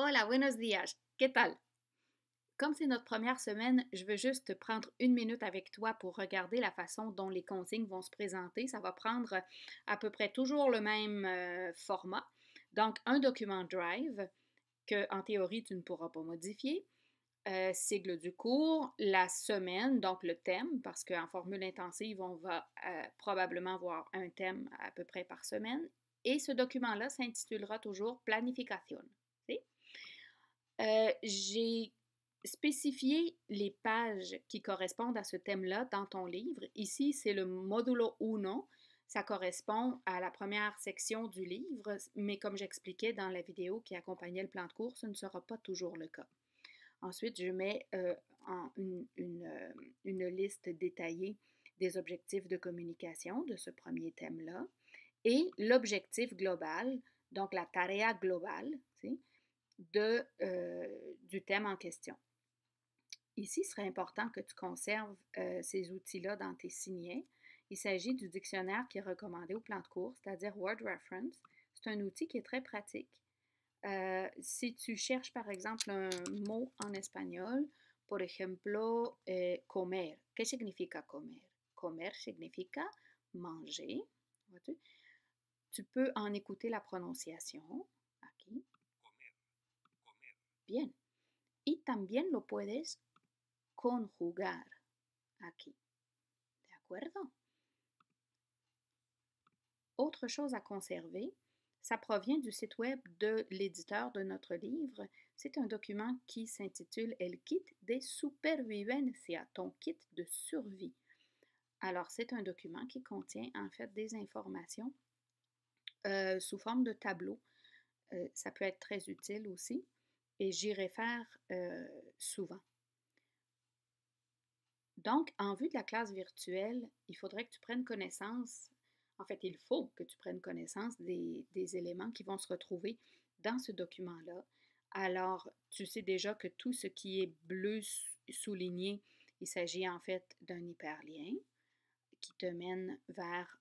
Hola, buenos días. ¿Qué tal? Comme c'est notre première semaine, je veux juste prendre une minute avec toi pour regarder la façon dont les consignes vont se présenter. Ça va prendre à peu près toujours le même format. Donc, un document Drive que, en théorie, tu ne pourras pas modifier. Sigle du cours, la semaine, donc le thème, parce qu'en formule intensive, on va probablement avoir un thème à peu près par semaine. Et ce document-là s'intitulera toujours Planification. J'ai spécifié les pages qui correspondent à ce thème-là dans ton livre. Ici, c'est le modulo 1. Ça correspond à la première section du livre, mais comme j'expliquais dans la vidéo qui accompagnait le plan de cours, ce ne sera pas toujours le cas. Ensuite, je mets une liste détaillée des objectifs de communication de ce premier thème-là et l'objectif global, donc la tarea globale, du thème en question. Ici, il serait important que tu conserves ces outils-là dans tes signets. Il s'agit du dictionnaire qui est recommandé au plan de cours, c'est-à-dire Word Reference. C'est un outil qui est très pratique. Si tu cherches, par exemple, un mot en espagnol, por ejemplo, comer. ¿Qué significa comer? Comer significa manger. Vois-tu? Tu peux en écouter la prononciation. Aquí. Bien. Y también lo puedes conjugar aquí. ¿De acuerdo? Autre chose à conserver, ça provient du site web de l'éditeur de notre livre. C'est un document qui s'intitule El kit de supervivencia, ton kit de survie. Alors, c'est un document qui contient en fait des informations sous forme de tableau. Ça peut être très utile aussi et j'y réfère souvent. Donc, en vue de la classe virtuelle, il faudrait que tu prennes connaissance, en fait, il faut que tu prennes connaissance des éléments qui vont se retrouver dans ce document-là. Alors, tu sais déjà que tout ce qui est bleu souligné, il s'agit en fait d'un hyperlien qui te mène vers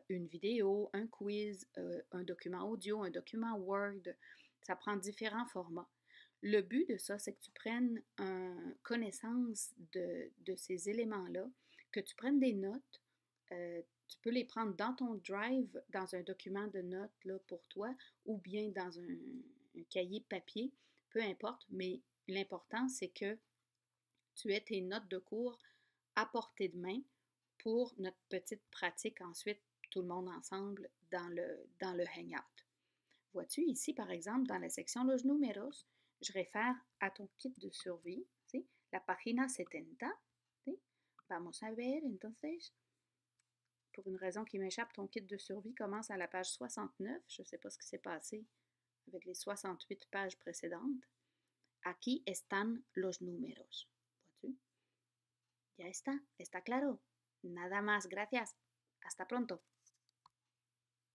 une vidéo, un quiz, un document audio, un document Word. Ça prend différents formats. Le but de ça, c'est que tu prennes connaissance de ces éléments-là, que tu prennes des notes. Tu peux les prendre dans ton drive, dans un document de notes là, pour toi, ou bien dans un cahier papier, peu importe, mais l'important, c'est que tu aies tes notes de cours à portée de main pour notre petite pratique ensuite, tout le monde ensemble, dans le Hangout. Vois-tu, ici, par exemple, dans la section Los Números, je réfère à ton kit de survie, ¿sí? La página 70. ¿Sí? Vamos a ver, entonces, pour une raison qui m'échappe, ton kit de survie commence à la page 69. Je ne sais pas ce qui s'est passé avec les 68 pages précédentes. Aquí están los números. ¿Vois-tu? Ya está claro. Nada más, gracias. Hasta pronto.